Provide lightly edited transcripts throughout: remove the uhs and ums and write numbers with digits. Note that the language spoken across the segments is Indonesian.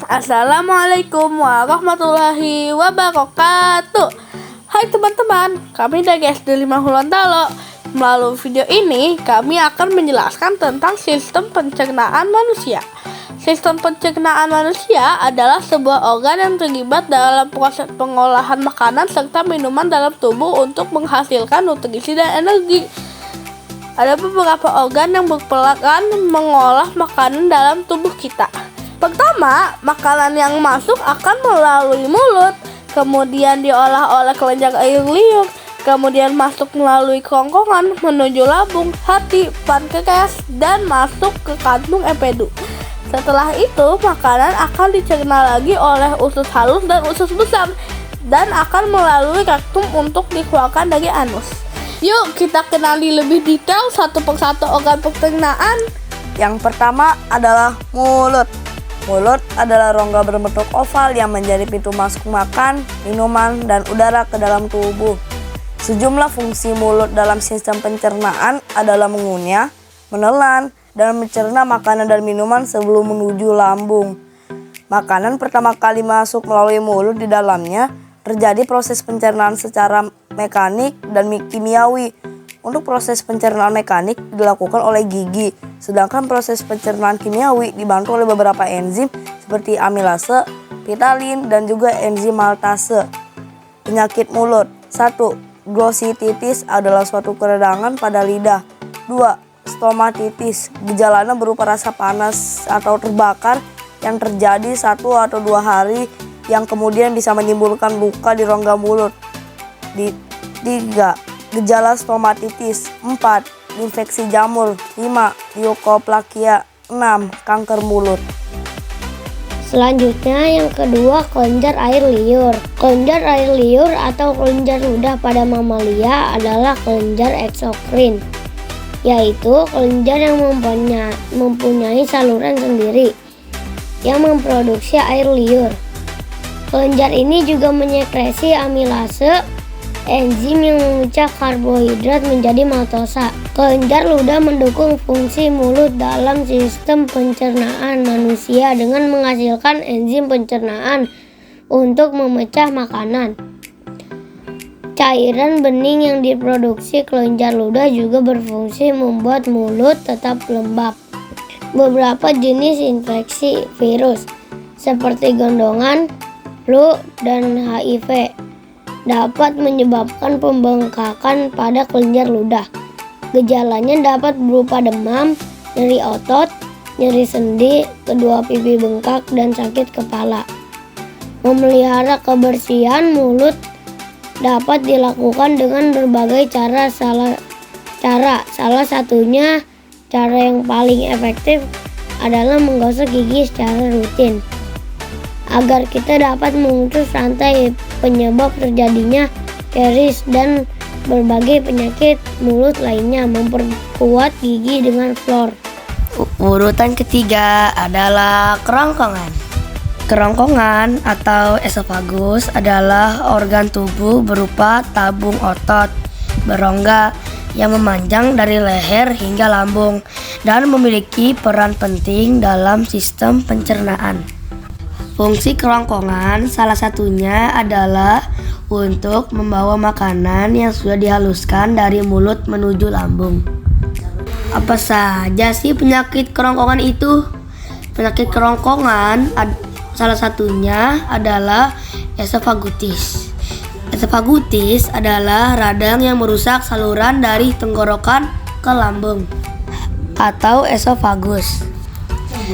Assalamualaikum warahmatullahi wabarakatuh. Hai teman-teman, kami dari SD 5 Hulantalo. Melalui video ini, kami akan menjelaskan tentang sistem pencernaan manusia. Sistem pencernaan manusia adalah sebuah organ yang terlibat dalam proses pengolahan makanan serta minuman dalam tubuh untuk menghasilkan nutrisi dan energi. Ada beberapa organ yang berperan mengolah makanan dalam tubuh kita. Pertama, makanan yang masuk akan melalui mulut, kemudian diolah oleh kelenjar air liur, kemudian masuk melalui kerongkongan menuju lambung, hati, pankreas, dan masuk ke kantung empedu. Setelah itu, makanan akan dicerna lagi oleh usus halus dan usus besar, dan akan melalui rektum untuk dikeluarkan dari anus. Yuk kita kenali lebih detail satu persatu organ pencernaan. Yang pertama adalah mulut. Mulut adalah rongga berbentuk oval yang menjadi pintu masuk makan, minuman, dan udara ke dalam tubuh. Sejumlah fungsi mulut dalam sistem pencernaan adalah mengunyah, menelan, dan mencerna makanan dan minuman sebelum menuju lambung. Makanan pertama kali masuk melalui mulut, di dalamnya terjadi proses pencernaan secara mekanik dan kimiawi. Untuk proses pencernaan mekanik dilakukan oleh gigi, sedangkan proses pencernaan kimiawi dibantu oleh beberapa enzim seperti amilase, pitalin, dan juga enzim maltase. Penyakit mulut. 1. Glossitis adalah suatu keredangan pada lidah. 2. Stomatitis. Gejalanya berupa rasa panas atau terbakar yang terjadi 1 atau 2 hari yang kemudian bisa menimbulkan luka di rongga mulut. 3. Gejala stomatitis. 4. Infeksi jamur. 5. Leukoplakia. 6. Kanker mulut. Selanjutnya yang kedua, kelenjar air liur. Kelenjar air liur atau kelenjar ludah pada mamalia adalah kelenjar eksokrin, yaitu kelenjar yang mempunyai saluran sendiri yang memproduksi air liur. Kelenjar ini juga menyekresi amilase, enzim yang memecah karbohidrat menjadi maltosa. Kelenjar ludah mendukung fungsi mulut dalam sistem pencernaan manusia dengan menghasilkan enzim pencernaan untuk memecah makanan. Cairan bening yang diproduksi kelenjar ludah juga berfungsi membuat mulut tetap lembab. Beberapa jenis infeksi virus seperti gondongan, flu, dan HIV dapat menyebabkan pembengkakan pada kelenjar ludah. Gejalanya dapat berupa demam, nyeri otot, nyeri sendi, kedua pipi bengkak, dan sakit kepala. Memelihara kebersihan mulut dapat dilakukan dengan berbagai cara. Salah satunya, cara yang paling efektif adalah menggosok gigi secara rutin agar kita dapat memutus rantai penyebab terjadinya karies dan berbagai penyakit mulut lainnya. Memperkuat gigi dengan fluor. Urutan ketiga adalah kerongkongan. Kerongkongan atau esofagus adalah organ tubuh berupa tabung otot berongga yang memanjang dari leher hingga lambung dan memiliki peran penting dalam sistem pencernaan. Fungsi kerongkongan salah satunya adalah untuk membawa makanan yang sudah dihaluskan dari mulut menuju lambung. Apa saja sih penyakit kerongkongan itu? Penyakit kerongkongan salah satunya adalah esofagitis. Esofagitis adalah radang yang merusak saluran dari tenggorokan ke lambung atau esofagus.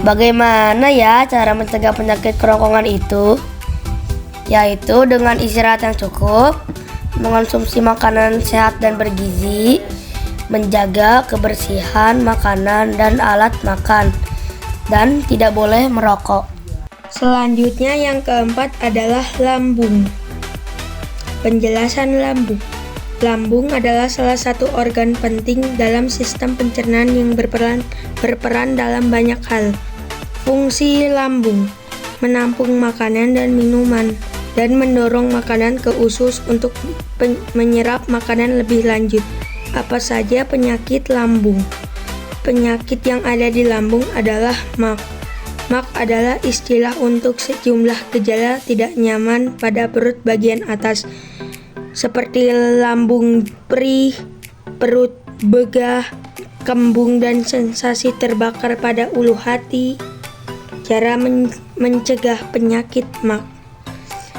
Bagaimana ya cara mencegah penyakit kerongkongan itu? Yaitu dengan istirahat yang cukup, mengonsumsi makanan sehat dan bergizi, menjaga kebersihan makanan dan alat makan, dan tidak boleh merokok. Selanjutnya yang keempat adalah lambung. Penjelasan lambung. Lambung adalah salah satu organ penting dalam sistem pencernaan yang berperan dalam banyak hal. Fungsi lambung: menampung makanan dan minuman, dan mendorong makanan ke usus untuk menyerap makanan lebih lanjut. Apa saja penyakit lambung? Penyakit yang ada di lambung adalah MAC adalah istilah untuk sejumlah gejala tidak nyaman pada perut bagian atas, seperti lambung perih, perut begah, kembung, dan sensasi terbakar pada ulu hati. Cara mencegah penyakit MAC: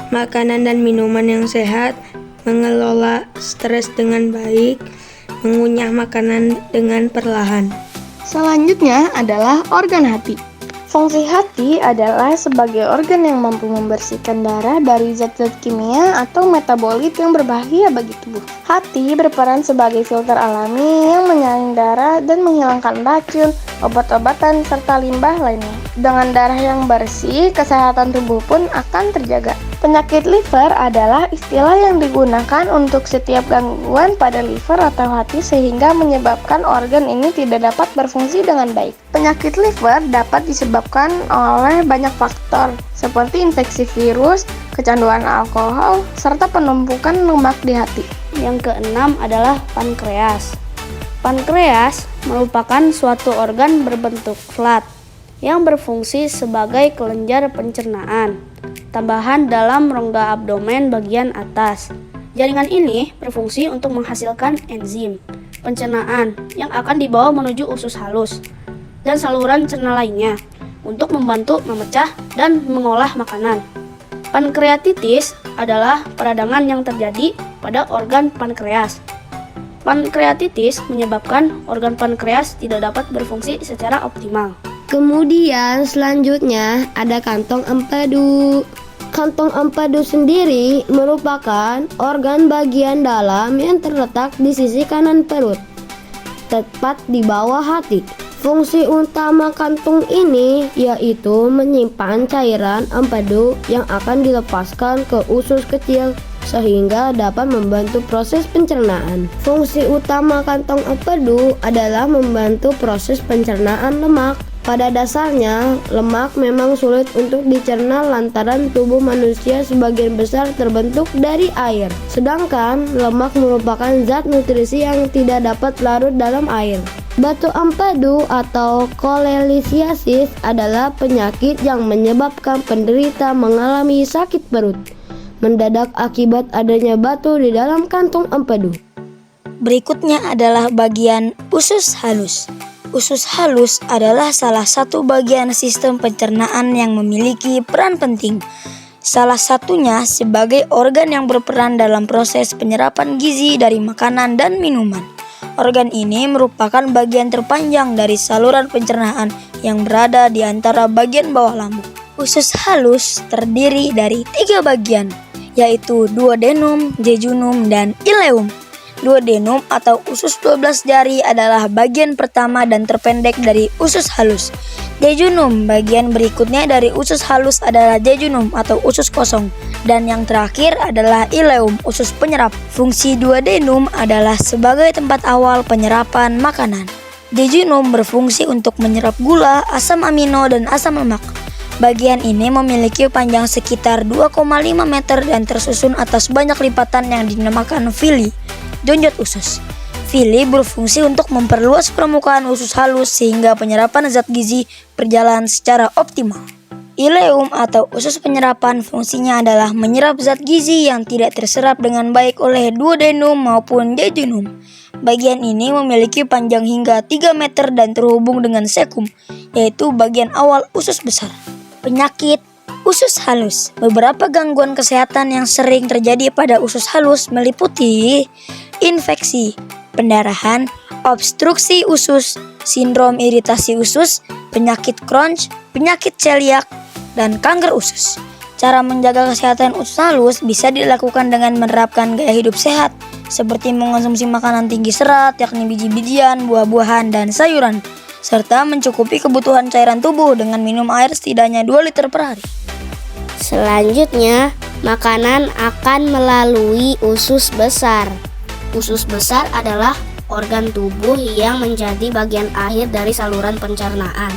makanan dan minuman yang sehat, mengelola stres dengan baik, mengunyah makanan dengan perlahan. Selanjutnya adalah organ hati. Fungsi hati adalah sebagai organ yang mampu membersihkan darah dari zat-zat kimia atau metabolit yang berbahaya bagi tubuh. Hati berperan sebagai filter alami yang menyaring darah dan menghilangkan racun, obat-obatan, serta limbah lainnya. Dengan darah yang bersih, kesehatan tubuh pun akan terjaga. Penyakit liver adalah istilah yang digunakan untuk setiap gangguan pada liver atau hati sehingga menyebabkan organ ini tidak dapat berfungsi dengan baik. Penyakit liver dapat disebabkan oleh banyak faktor seperti infeksi virus, kecanduan alkohol, serta penumpukan lemak di hati. Yang keenam adalah pankreas. Pankreas merupakan suatu organ berbentuk flat yang berfungsi sebagai kelenjar pencernaan tambahan dalam rongga abdomen bagian atas. Jaringan ini berfungsi untuk menghasilkan enzim pencernaan yang akan dibawa menuju usus halus dan saluran cerna lainnya untuk membantu memecah dan mengolah makanan. Pankreatitis adalah peradangan yang terjadi pada organ pankreas. Pankreatitis menyebabkan organ pankreas tidak dapat berfungsi secara optimal. Kemudian selanjutnya ada kantong empedu. Kantong empedu sendiri merupakan organ bagian dalam yang terletak di sisi kanan perut, tepat di bawah hati. Fungsi utama kantung ini yaitu menyimpan cairan empedu yang akan dilepaskan ke usus kecil sehingga dapat membantu proses pencernaan. Fungsi utama kantong empedu adalah membantu proses pencernaan lemak. Pada dasarnya, lemak memang sulit untuk dicerna lantaran tubuh manusia sebagian besar terbentuk dari air. Sedangkan lemak merupakan zat nutrisi yang tidak dapat larut dalam air. Batu empedu atau kolelisiasis adalah penyakit yang menyebabkan penderita mengalami sakit perut mendadak akibat adanya batu di dalam kantong empedu. Berikutnya adalah bagian usus halus. Usus halus adalah salah satu bagian sistem pencernaan yang memiliki peran penting. Salah satunya sebagai organ yang berperan dalam proses penyerapan gizi dari makanan dan minuman. Organ ini merupakan bagian terpanjang dari saluran pencernaan yang berada di antara bagian bawah lambung. Usus halus terdiri dari 3 bagian, yaitu duodenum, jejunum, dan ileum. Duodenum atau usus 12 jari adalah bagian pertama dan terpendek dari usus halus. Jejunum, bagian berikutnya dari usus halus adalah jejunum atau usus kosong. Dan yang terakhir adalah ileum, usus penyerap. Fungsi duodenum adalah sebagai tempat awal penyerapan makanan. Jejunum berfungsi untuk menyerap gula, asam amino, dan asam lemak. Bagian ini memiliki panjang sekitar 2,5 meter dan tersusun atas banyak lipatan yang dinamakan villi, jonjot usus. Villi berfungsi untuk memperluas permukaan usus halus sehingga penyerapan zat gizi berjalan secara optimal. Ileum atau usus penyerapan fungsinya adalah menyerap zat gizi yang tidak terserap dengan baik oleh duodenum maupun jejunum. Bagian ini memiliki panjang hingga 3 meter dan terhubung dengan sekum, yaitu bagian awal usus besar. Penyakit usus halus. Beberapa gangguan kesehatan yang sering terjadi pada usus halus meliputi infeksi, pendarahan, obstruksi usus, sindrom iritasi usus, penyakit Crohn, penyakit celiak, dan kanker usus. Cara menjaga kesehatan usus halus bisa dilakukan dengan menerapkan gaya hidup sehat, seperti mengonsumsi makanan tinggi serat, yakni biji-bijian, buah-buahan, dan sayuran, serta mencukupi kebutuhan cairan tubuh dengan minum air setidaknya 2 liter per hari. Selanjutnya, makanan akan melalui usus besar. Usus besar adalah organ tubuh yang menjadi bagian akhir dari saluran pencernaan.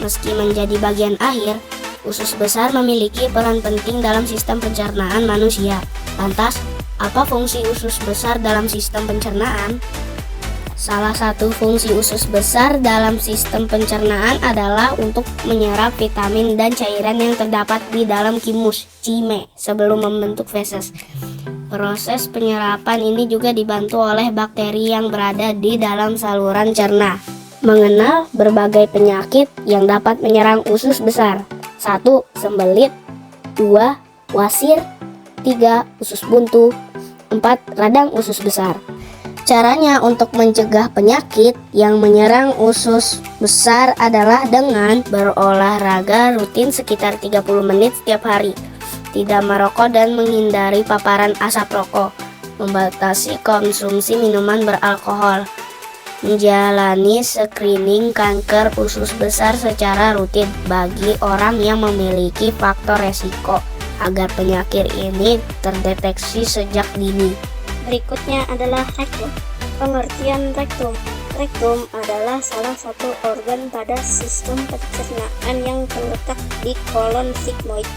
Meski menjadi bagian akhir, usus besar memiliki peran penting dalam sistem pencernaan manusia. Lantas, apa fungsi usus besar dalam sistem pencernaan? Salah satu fungsi usus besar dalam sistem pencernaan adalah untuk menyerap vitamin dan cairan yang terdapat di dalam kimus cime sebelum membentuk feses. Proses penyerapan ini juga dibantu oleh bakteri yang berada di dalam saluran cerna. Mengenal berbagai penyakit yang dapat menyerang usus besar. 1. Sembelit. 2. Wasir. 3. Usus buntu. 4. Radang usus besar. Caranya untuk mencegah penyakit yang menyerang usus besar adalah dengan berolahraga rutin sekitar 30 menit setiap hari, tidak merokok dan menghindari paparan asap rokok, membatasi konsumsi minuman beralkohol, menjalani screening kanker usus besar secara rutin bagi orang yang memiliki faktor resiko agar penyakit ini terdeteksi sejak dini. Berikutnya adalah rektum. Pengertian rektum. Rektum adalah salah satu organ pada sistem pencernaan yang terletak di kolon sigmoid,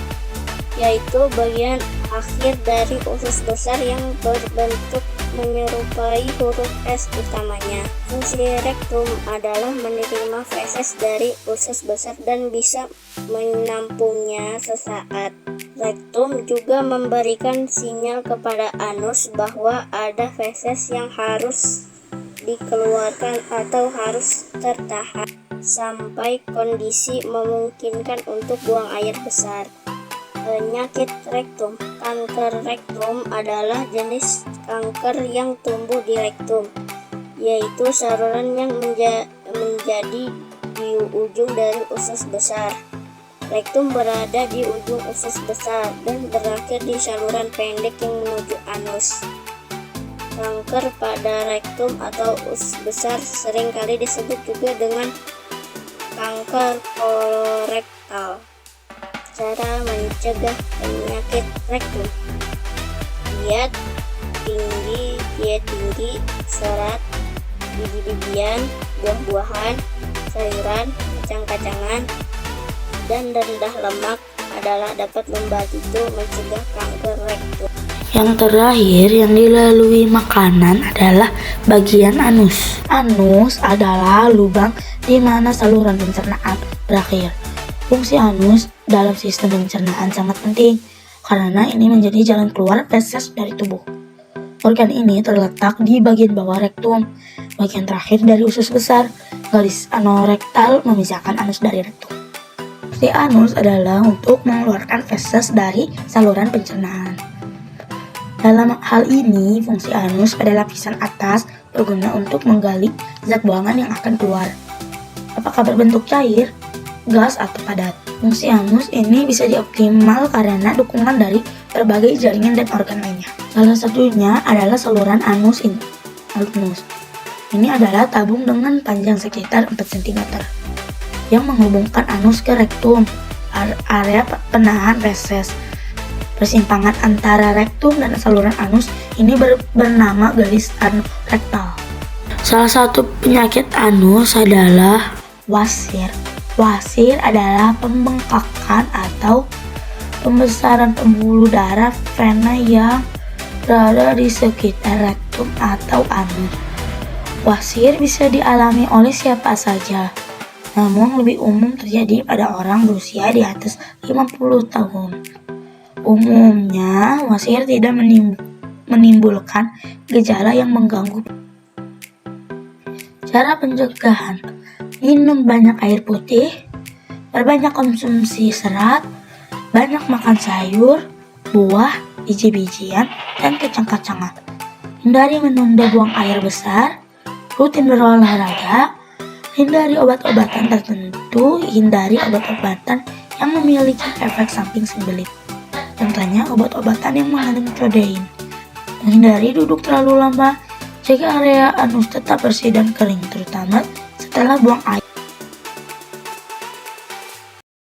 yaitu bagian akhir dari usus besar yang berbentuk menyerupai huruf S utamanya. Fungsi rektum adalah menerima feses dari usus besar dan bisa menampungnya sesaat. Rektum juga memberikan sinyal kepada anus bahwa ada feses yang harus dikeluarkan atau harus tertahan sampai kondisi memungkinkan untuk buang air besar. Penyakit rektum. Kanker rektum adalah jenis kanker yang tumbuh di rektum, yaitu saluran yang menjadi di ujung dari usus besar. Rektum berada di ujung usus besar dan berakhir di saluran pendek yang menuju anus. Kanker pada rektum atau usus besar seringkali disebut juga dengan kanker kolorektal. Cara mencegah penyakit rektum: diet tinggi, serat, biji-bijian, buah-buahan, sayuran, kacang-kacangan, dan rendah lemak adalah dapat membantu mencegah kanker rektum. Yang terakhir yang dilalui makanan adalah bagian anus. Anus adalah lubang di mana saluran pencernaan berakhir. Fungsi anus dalam sistem pencernaan sangat penting karena ini menjadi jalan keluar feses dari tubuh. Organ ini terletak di bagian bawah rektum, bagian terakhir dari usus besar. Garis anorektal memisahkan anus dari rektum. Fungsi anus adalah untuk mengeluarkan feses dari saluran pencernaan. Dalam hal ini, fungsi anus pada lapisan atas berguna untuk menggali zat buangan yang akan keluar. Apakah berbentuk cair, gas, atau padat? Fungsi anus ini bisa dioptimal karena dukungan dari berbagai jaringan dan organ lainnya. Salah satunya adalah saluran anus. Ini adalah tabung dengan panjang sekitar 4 cm yang menghubungkan anus ke rektum, area penahan feses. Persimpangan antara rektum dan saluran anus ini bernama garis anorektal. Salah satu penyakit anus adalah wasir. Wasir adalah pembengkakan atau pembesaran pembuluh darah vena yang berada di sekitar rektum atau anus. Wasir bisa dialami oleh siapa saja, namun lebih umum terjadi pada orang berusia di atas 50 tahun. Umumnya, wasir tidak menimbulkan gejala yang mengganggu. Cara pencegahan: minum banyak air putih, perbanyak konsumsi serat, banyak makan sayur, buah, biji-bijian, dan kacang-kacangan. Hindari menunda buang air besar, rutin berolahraga, hindari obat-obatan tertentu, hindari obat-obatan yang memiliki efek samping sembelit. Contohnya obat-obatan yang mengandung codein. Hindari duduk terlalu lama, jaga area anus tetap bersih dan kering, terutama setelah buang air.